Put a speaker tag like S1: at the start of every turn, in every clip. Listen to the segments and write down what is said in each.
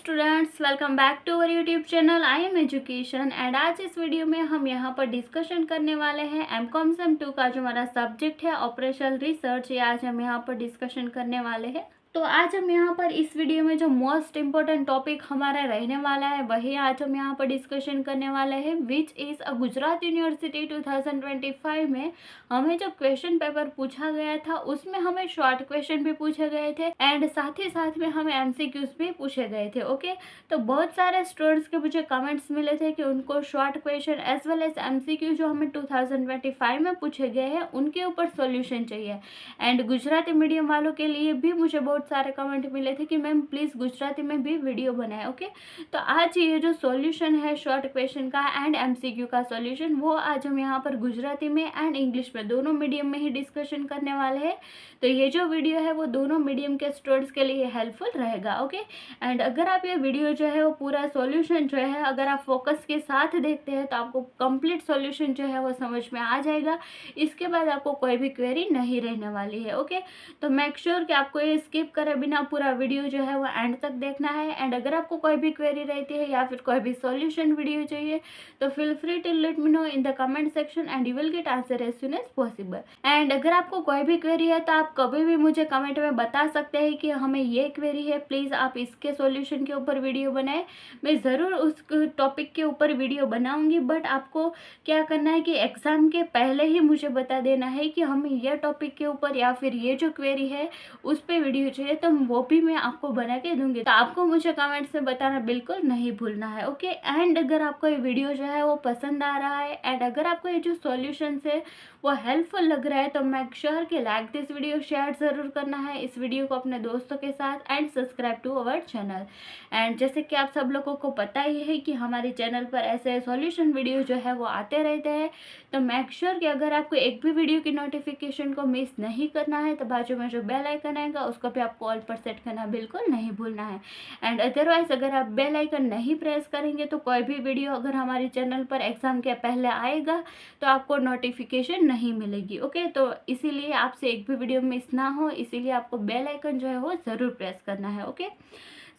S1: Students, welcome back to our YouTube channel I am education. And आज इस video में हम यहाँ पर डिस्कशन करने वाले हैं एमकॉम सेम 2 का जो हमारा सब्जेक्ट है ऑपरेशनल रिसर्च, ये आज हम यहाँ पर डिस्कशन करने वाले हैं। तो आज हम यहाँ पर इस वीडियो में जो मोस्ट इम्पोर्टेंट टॉपिक हमारा रहने वाला है वही आज हम यहाँ पर डिस्कशन करने वाले हैं, which is a Gujarat university 2025 में हमें जो क्वेश्चन पेपर पूछा गया था उसमें हमें शॉर्ट क्वेश्चन भी पूछे गए थे एंड साथ ही साथ में हमें एमसीक्यूज भी पूछे गए थे। ओके, तो बहुत सारे स्टूडेंट्स के मुझे कमेंट्स मिले थे कि उनको short question as well as MCQ जो हमें 2025 में पूछे गए हैं उनके ऊपर सॉल्यूशन चाहिए। एंड गुजराती मीडियम वालों के लिए भी मुझे बहुत सारे कमेंट मिले थे कि मैम प्लीज़ गुजराती में भी वीडियो बनाए। ओके, तो आज ये जो सॉल्यूशन है शॉर्ट क्वेश्चन का एंड एमसीक्यू का सॉल्यूशन वो आज हम यहाँ पर गुजराती में एंड इंग्लिश में दोनों मीडियम में ही डिस्कशन करने वाले हैं। तो ये जो वीडियो है वो दोनों मीडियम के स्टूडेंट्स के लिए हेल्पफुल रहेगा। ओके, एंड अगर आप ये वीडियो जो है वो पूरा सॉल्यूशन जो है अगर आप फोकस के साथ देखते हैं तो आपको कंप्लीट सॉल्यूशन जो है वो समझ में आ जाएगा। इसके बाद आपको कोई भी क्वेरी नहीं रहने वाली है। ओके, तो मेक श्योर कि आपको ये स्किप करे बिना पूरा वीडियो जो है वो एंड तक देखना है। एंड अगर आपको कोई भी क्वेरी रहती है या फिर कोई भी सॉल्यूशन वीडियो चाहिए तो feel free to let me know in the comment section and you will get answer as soon as possible. And अगर आपको कोई भी क्वेरी है तो आप कभी भी मुझे कमेंट में बता सकते हैं कि हमें ये क्वेरी है, प्लीज़ आप इसके सॉल्यूशन के ऊपर वीडियो बनाएं। मैं ज़रूर उस टॉपिक के ऊपर वीडियो बनाऊंगी, बट आपको क्या करना है कि एग्ज़ाम के पहले ही मुझे बता देना है कि हमें ये टॉपिक के ऊपर या फिर ये जो क्वेरी है उस पर वीडियो चाहिए, तो वो भी मैं आपको बना के दूंगी। तो आपको मुझे कमेंट्स में बताना बिल्कुल नहीं भूलना है। ओके, एंड अगर आपको ये वीडियो जो है वो पसंद आ रहा है एंड अगर आपको ये जो सॉल्यूशन है वो हेल्पफुल लग रहा है तो मेक श्योर कि लाइक दिस वीडियो, शेयर ज़रूर करना है इस वीडियो को अपने दोस्तों के साथ and subscribe to our channel. And जैसे कि आप सब लोगों को पता ही है कि हमारे चैनल पर ऐसे सॉल्यूशन वीडियो जो है वो आते रहते हैं, तो मेक श्योर कि अगर आपको एक भी वीडियो की नोटिफिकेशन को मिस नहीं करना है तो बाजू में जो बेल आइकन आएगा उसको भी आपको ऑल पर सेट करना बिल्कुल नहीं भूलना है। एंड अदरवाइज अगर आप बेल आइकन नहीं प्रेस करेंगे तो कोई भी वीडियो अगर हमारे चैनल पर एग्जाम के पहले आएगा तो आपको नोटिफिकेशन नहीं मिलेगी। ओके, तो इसीलिए आपसे एक भी वीडियो मिस ना हो, इसीलिए आपको बेल आइकन जो है वो ज़रूर प्रेस करना है। Okay,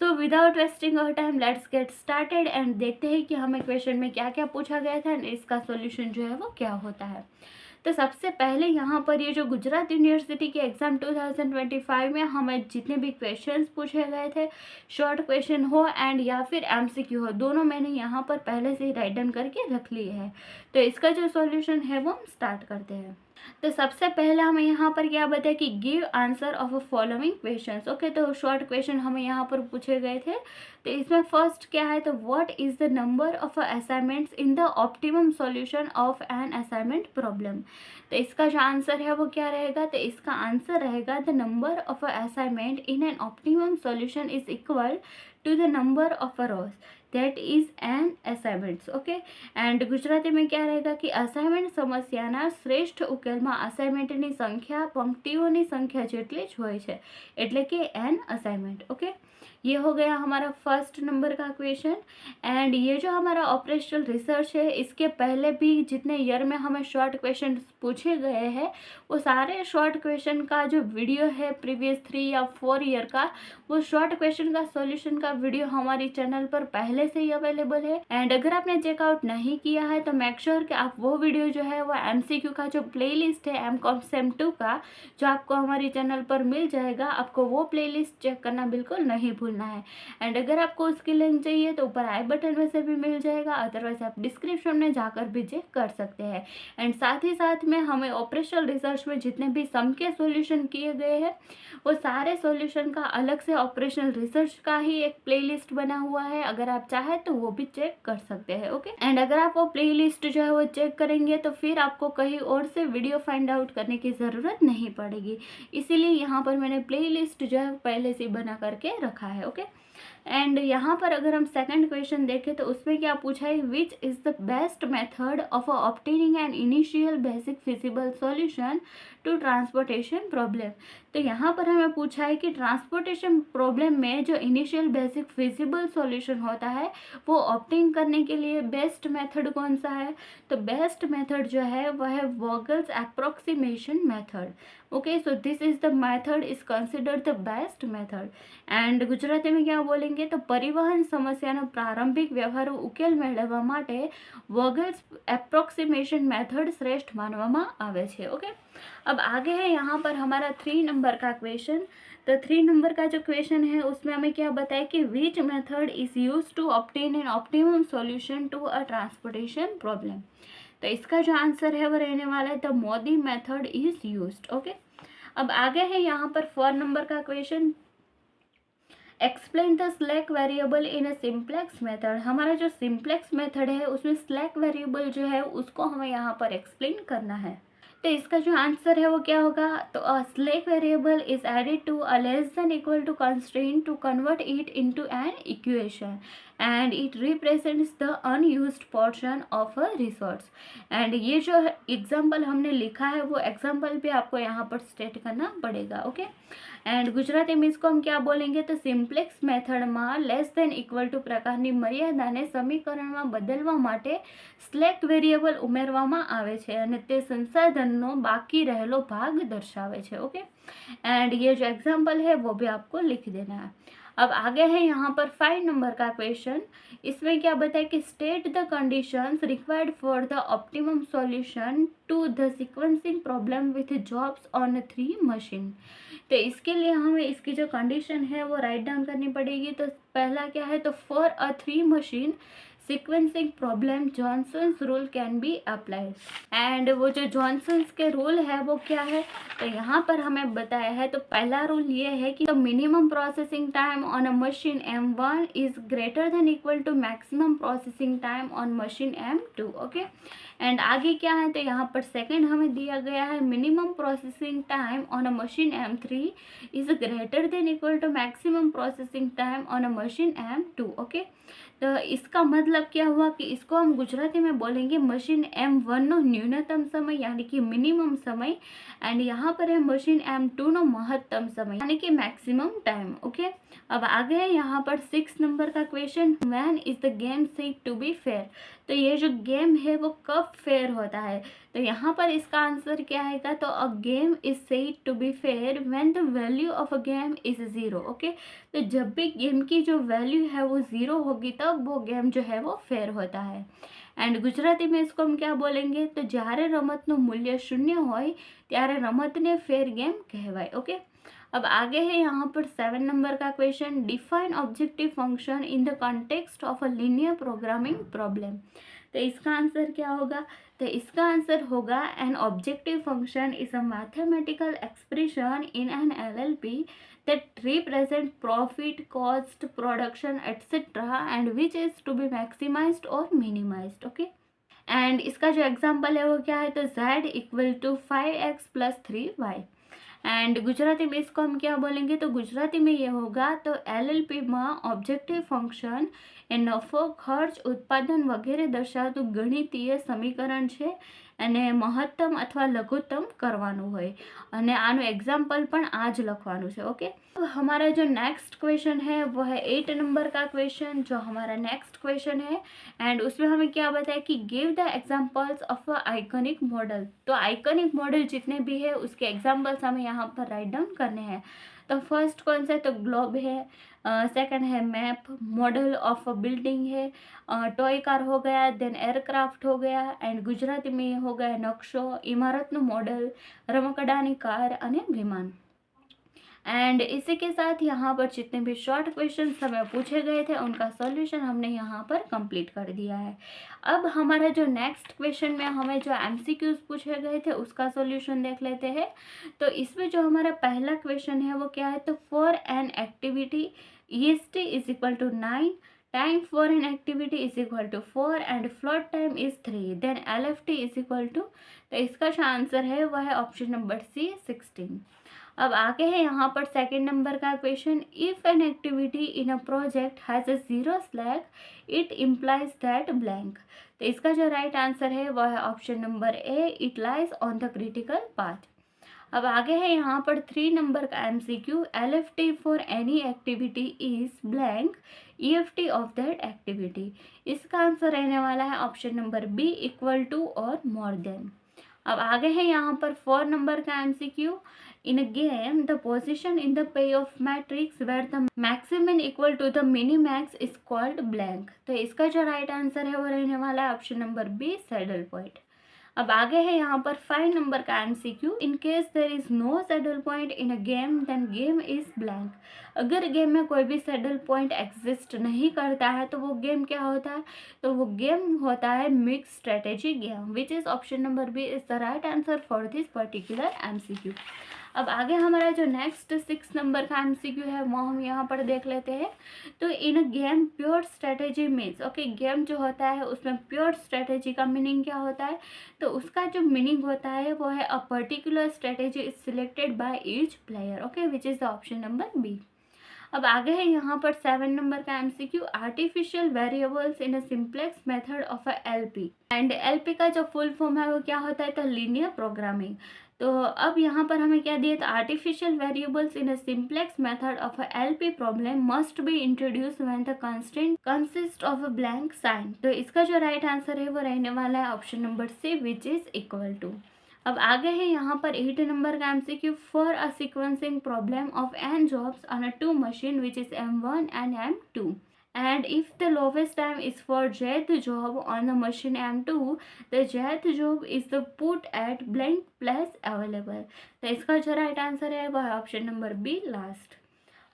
S1: so without wasting our time let's get started and देखते हैं कि हमें क्वेश्चन में क्या क्या पूछा गया था एंड इसका सॉल्यूशन जो है वो क्या होता है। तो सबसे पहले यहाँ पर ये जो गुजरात यूनिवर्सिटी के एग्ज़ाम 2025 में हमें जितने भी क्वेश्चंस पूछे गए थे, शॉर्ट क्वेश्चन हो एंड या फिर एमसीक्यू हो, दोनों मैंने यहाँ पर पहले से ही राइट डाउन करके रख लिए है। तो इसका जो सॉल्यूशन है वो हम स्टार्ट करते हैं। तो सबसे पहले हमें यहाँ पर क्या बताया कि give answer of following questions. Okay, तो शॉर्ट क्वेश्चन हमें यहाँ पर पूछे गए थे। तो इसमें फर्स्ट क्या है, तो what is the number of assignments in the optimum solution of an assignment problem. तो इसका जो आंसर है वो क्या रहेगा, तो इसका आंसर रहेगा the number of assignment in an optimum solution is equal to the number of rows that is n assignments. Okay, and Gujarati में क्या रहेगा कि અસાઇનમેન્ટ સમસ્યાના શ્રેષ્ઠ ઉકેલમાં અસાઇનમેન્ટની સંખ્યા પંક્તિઓની સંખ્યા જેટલી જ હોય છે, એટલે કે એન અસાઇનમેન્ટ। ओके, ये हो गया हमारा फर्स्ट नंबर का क्वेश्चन। एंड ये जो हमारा ऑपरेशनल रिसर्च है इसके पहले भी जितने ईयर में हमें शॉर्ट क्वेश्चन पूछे गए हैं वो सारे शॉर्ट क्वेश्चन का जो वीडियो है प्रीवियस 3 या 4 ईयर का, वो शॉर्ट क्वेश्चन का सॉल्यूशन का वीडियो हमारी चैनल पर पहले से ही अवेलेबल है। एंड अगर आपने चेकआउट नहीं किया है तो मेक श्योर कि आप वो वीडियो जो है वो एमसीक्यू का जो प्लेलिस्ट है एमकॉम सेम 2 का जो आपको हमारी चैनल पर मिल जाएगा, आपको वो प्लेलिस्ट चेक करना बिल्कुल नहीं भूलना है। एंड अगर आपको उसकी लिंक चाहिए तो ऊपर आई बटन में से भी मिल जाएगा, अदरवाइज आप डिस्क्रिप्शन में जाकर भी चेक कर सकते हैं। एंड साथ ही साथ में हमें ऑपरेशनल रिसर्च में जितने भी सम के सॉल्यूशन किए गए हैं वो सारे सॉल्यूशन का अलग से ऑपरेशनल रिसर्च का ही एक प्लेलिस्ट बना हुआ है, अगर आप चाहे तो वो भी चेक कर सकते हैं। ओके, एंड अगर आप वो प्लेलिस्ट जो है वो चेक करेंगे तो फिर आपको कहीं और से वीडियो फाइंड आउट करने की ज़रूरत नहीं पड़ेगी, इसीलिए यहाँ पर मैंने प्लेलिस्ट जो है पहले से बना करके रखा है। ओके, एंड यहाँ पर अगर हम सेकंड क्वेश्चन देखें तो उसमें क्या पूछा है, which is the best method of obtaining an initial basic feasible solution to transportation problem. तो यहाँ पर हमें पूछा है कि ट्रांसपोर्टेशन प्रॉब्लम में जो इनिशियल बेसिक फिजिबल सॉल्यूशन होता है वो ऑब्टेन करने के लिए बेस्ट मेथड कौन सा है, तो बेस्ट मेथड जो है वह है Vogel's approximation method. Okay, so this is the method is considered the best method. And Gujarati में क्या बोलेंगे तो परिवहन समस्याનો પ્રારંભિક વ્યવહારુ ઉકેલ મેળવવા માટે વોગલ્સ एप्रोक्सीमेशन मेथड श्रेष्ठ मानવામાં આવે છે। ओके, अब आगे है यहाँ पर हमारा 3 नंबर का क्वेश्चन। तो 3 नंबर का जो क्वेश्चन है उसमें हमें क्या बताया कि which method is use to obtain an optimum solution to a transportation problem. तो इसका जो आंसर है वो रहने वाला है the MODI method is used. Okay, अब आगे है यहाँ पर 4 नंबर का question, explain the slack variable in a simplex method. हमारा जो सिंप्लेक्स मेथड है उसमें स्लैक वेरिएबल जो है उसको हमें यहाँ पर एक्सप्लेन करना है। तो इसका जो आंसर है वो क्या होगा, तो a slack variable is added to a less than equal to constraint to convert it into an equation and it represents the unused portion of a resource. And ये जो एग्जाम्पल हमने लिखा है वो एग्जाम्पल भी आपको यहाँ पर स्टेट करना पड़ेगा। ओके, एंड गुजराती में इसको हम क्या बोलेंगे, तो सिम्प्लेक्स मेथड में लेस देन इक्वल टू प्रकारनी मर्यादाने समीकरणમાં બદલવા માટે સ્લેક વેરિયેબલ ઉમેરવામાં આવે છે અને તે સંસાધનનો બાકી રહેલો ભાગ દર્શાવે છે। ओके, एंड ये जो एग्जाम्पल है वो भी आपको लिख देना है। अब आगे है यहाँ पर 5 नंबर का क्वेश्चन, इसमें क्या बताया कि state the conditions required for the optimum solution to the sequencing problem with jobs on 3 machine. तो इसके लिए हमें इसकी जो कंडीशन है वो राइट डाउन करनी पड़ेगी। तो पहला क्या है, तो for a 3 machine sequencing problem Johnson's rule can be applied. And वो जो जॉनसन्स के रूल है वो क्या है, तो यहाँ पर हमें बताया है। तो पहला रूल ये है कि minimum processing time on a machine M1 is greater than equal to maximum processing time on machine M2। Okay, and आगे क्या है, तो यहाँ पर सेकंड हमें दिया गया है minimum processing time on a machine M3 is greater than equal to maximum processing time on a machine M2। Okay, तो इसका मतलब क्या हुआ कि इसको हम गुजराती में बोलेंगे मशीन M1 नो न्यूनतम समय यानी कि मिनिमम समय, एंड यहाँ पर है मशीन M2 नो महत्तम समय यानी कि मैक्सिमम टाइम। ओके, अब आगे है यहाँ पर 6 नंबर का question, when is the game said to be fair. तो ये जो गेम है वो कब फेयर होता है, तो यहाँ पर इसका आंसर क्या आएगा, तो a game is said to be fair when the value of a game is 0। Okay, तो जब भी गेम की जो वैल्यू है वो 0 होगी तब वो गेम जो है वो फेयर होता है। एंड गुजराती में इसको हम क्या बोलेंगे, तो જ્યારે રમતનું મૂલ્ય 0 હોય ત્યારે રમતને फेयर गेम કહેવાય। ओके, अब आगे है यहाँ पर 7 नंबर का question, define objective function in the context of a linear programming problem. तो इसका आंसर क्या होगा, तो इसका आंसर होगा an objective function is a mathematical expression in an LLP that represent profit, cost, production, etc. and which is to be maximized or minimized। Okay, and इसका जो example है वो क्या है, तो z equal to 5x plus 3y। And Gujarati में इसको हम क्या बोलेंगे, तो गुजराती में ये होगा तो LLP में ऑब्जेक्टिव फंक्शन એ નફો, ખર્ચ, ઉત્પાદન વગેરે દર્શાવતું ગણિતીય સમીકરણ છે અને મહત્તમ અથવા લઘુત્તમ કરવાનું હોય અને આનું એક્ઝામ્પલ પણ આ જ લખવાનું છે। ओके, तो हमारा जो नेक्स्ट क्वेश्चन है वो है 8 नंबर का क्वेश्चन, जो हमारा नेक्स्ट क्वेश्चन है एंड उसमें हमें क्या बताया कि give the examples of a iconic model. तो आइकॉनिक मॉडल जितने भी है उसके एग्जांपल्स हमें यहाँ पर राइट डाउन करने हैं। तो फर्स्ट कौन सा है, तो ग्लोब है, सेकंड है map, model of a building है, टॉय कार हो गया, देन एयरक्राफ्ट हो गया, एंड गुजराती में ये हो गया नक्शो, इमारतનું मॉडल, रमकડાની कार અને विमान। एंड इसी के साथ यहाँ पर जितने भी शॉर्ट क्वेश्चन हमें पूछे गए थे उनका सॉल्यूशन हमने यहाँ पर कंप्लीट कर दिया है। अब हमारा जो नेक्स्ट क्वेश्चन में हमें जो MCQs पूछे गए थे उसका सॉल्यूशन देख लेते हैं। तो इसमें जो हमारा पहला क्वेश्चन है वो क्या है, तो for an activity EST is equal to 9, time for an activity is equal to 4 and float time is 3, then LFT is equal to, तो इसका जो आंसर है वह है ऑप्शन नंबर C 16। अब आगे है यहाँ पर सेकंड नंबर का question, if an activity in a project has a 0 slack it implies that blank. तो इसका जो राइट आंसर है वह है option number A, it lies on the critical path. अब आगे है यहाँ पर 3 नंबर का MCQ, LFT for any activity is blank EFT of that activity. इसका आंसर रहने वाला है option number B, equal to और मोर देन। अब आगे है यहाँ पर 4 नंबर का MCQ. In a game the position in the pay off matrix where the maximum equal to the minimax is called blank. तो इसका जो राइट आंसर है वो रहने वाला है option number B, saddle point. अब आगे है यहाँ पर 5 नंबर का MCQ. In case there is no saddle point in a game then game is blank. अगर गेम में कोई भी सैडल पॉइंट एग्जिस्ट नहीं करता है तो वो गेम क्या होता है, तो वो गेम होता है mix strategy game, which is option number B is the right answer for this particular MCQ. अब आगे हमारा जो नेक्स्ट 6 नंबर का एमसीक्यू है वो हम यहाँ पर देख लेते हैं। तो इन game pure strategy means, okay, game जो होता है उसमें प्योर स्ट्रेटेजी का मीनिंग क्या होता है, तो उसका जो मीनिंग होता है वो है a particular strategy is selected by each player, okay, which is the option number B. अब आगे है यहाँ पर 7 नंबर का MCQ. Artificial variables in a simplex method of a LP. And LP का जो फुल फॉर्म है वो क्या होता है, तो लीनियर प्रोग्रामिंग। तो अब यहाँ पर हमें क्या दिया, तो artificial variables in a simplex method of a LP problem must be introduce when the constraint consist of a blank sign. तो इसका जो राइट आंसर है वो रहने वाला है option number C, which is equal to. अब आगे है यहाँ पर 8 नंबर का MCQ. For a sequencing problem of n jobs on a 2 machine which is m1 and m2, and if the lowest time is for jth job on the machine m2, the jth job is the put at blank place available। तो इसका जो right answer है वह option number B, last.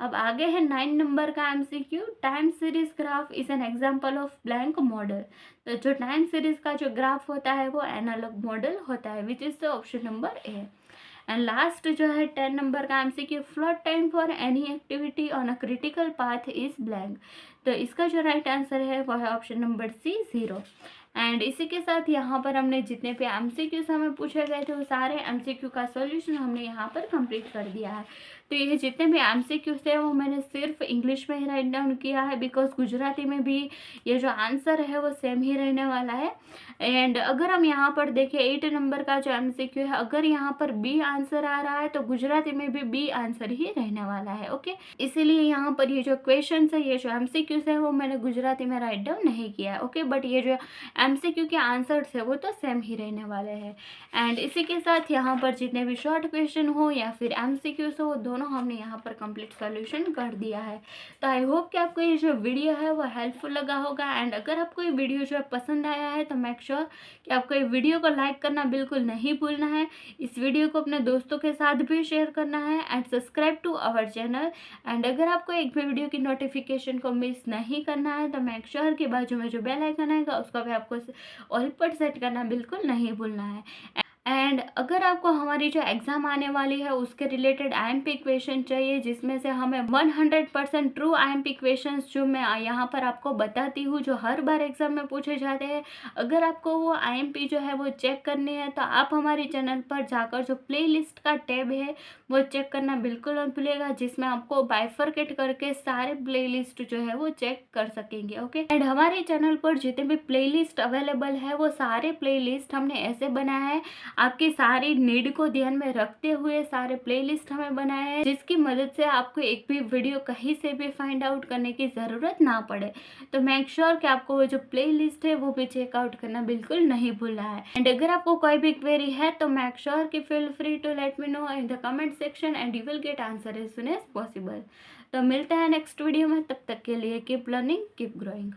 S1: अब आगे है 9 number का MCQ. Time series graph is an example of blank model. तो जो टाइम सीरीज का जो ग्राफ होता है वो एनालॉग मॉडल होता है, विच is the option number A. And last जो है 10 नंबर का MCQ. Float time for any activity on a critical path is blank. तो इसका जो राइट आंसर है वो है ऑप्शन नंबर सी, 0। एंड इसी के साथ यहाँ पर हमने जितने भी एमसीक्यूज हमें पूछे गए थे वो सारे एमसीक्यू का सॉल्यूशन हमने यहाँ पर कंप्लीट कर दिया है। तो ये जितने भी एमसीक्यूज थे वो मैंने सिर्फ इंग्लिश में ही राइट डाउन किया है, बिकॉज गुजराती में भी ये जो आंसर है वो सेम ही रहने वाला है। एंड अगर हम यहाँ पर देखें 8 नंबर का जो एमसीक्यू है, अगर यहाँ पर बी आंसर आ रहा है तो गुजराती में भी बी आंसर ही रहने वाला है, ओके। इसीलिए यहाँ पर ये जो क्वेश्चन है, ये जो एमसीक्यूज है वो मैंने गुजराती में राइट डाउन नहीं किया है, ओके। बट ये जो एमसीक्यू के आंसर्स है वो तो सेम ही रहने वाले हैं। एंड इसी के साथ यहाँ पर जितने भी शॉर्ट क्वेश्चन हो या फिर एमसीक्यूज हो वो दोनों हमने यहाँ पर कंप्लीट सॉल्यूशन कर दिया है। तो आई होप कि आपको ये जो वीडियो है वो हेल्पफुल लगा होगा। एंड अगर आपको ये वीडियो जो है पसंद आया है तो मेक श्योर कि आपको ये वीडियो को लाइक करना बिल्कुल नहीं भूलना है। इस वीडियो को अपने दोस्तों के साथ भी शेयर करना है and subscribe to our channel. And अगर आपको एक भी वीडियो की नोटिफिकेशन को मिस नहीं करना है तो मेक श्योर के बाजू में जो बेल आइकन आएगा उसका भी आपको ऑल पर सेट करना बिल्कुल नहीं भूलना है। एंड अगर आपको हमारी जो एग्ज़ाम आने वाली है उसके रिलेटेड आईएमपी क्वेश्चन चाहिए, जिसमें से हमें 100% ट्रू आईएमपी क्वेश्चंस जो मैं यहाँ पर आपको बताती हूँ, जो हर बार एग्ज़ाम में पूछे जाते हैं, अगर आपको वो आईएमपी जो है वो चेक करनी है तो आप हमारे चैनल पर जाकर जो प्लेलिस्ट का टैब है वो चेक करना बिल्कुल मत भूलिएगा, जिसमें आपको बाइफरकेट करके सारे प्लेलिस्ट जो है वो चेक कर सकेंगे, ओके। एंड हमारे चैनल पर जितने भी प्लेलिस्ट अवेलेबल है वो सारे प्लेलिस्ट हमने ऐसे बनाया है, आपकी सारी नीड को ध्यान में रखते हुए सारे प्लेलिस्ट हमें बनाए हैं, जिसकी मदद से आपको एक भी वीडियो कहीं से भी फाइंड आउट करने की ज़रूरत ना पड़े। तो मेक श्योर कि आपको वो जो प्लेलिस्ट है वो भी चेकआउट करना बिल्कुल नहीं भूलना है। एंड अगर आपको कोई भी क्वेरी है तो मेक श्योर कि feel free to let me know in the comment section and you will get answer as soon as possible. तो मिलते हैं नेक्स्ट वीडियो में, तब तक के लिए कीप लर्निंग कीप ग्रोइंग।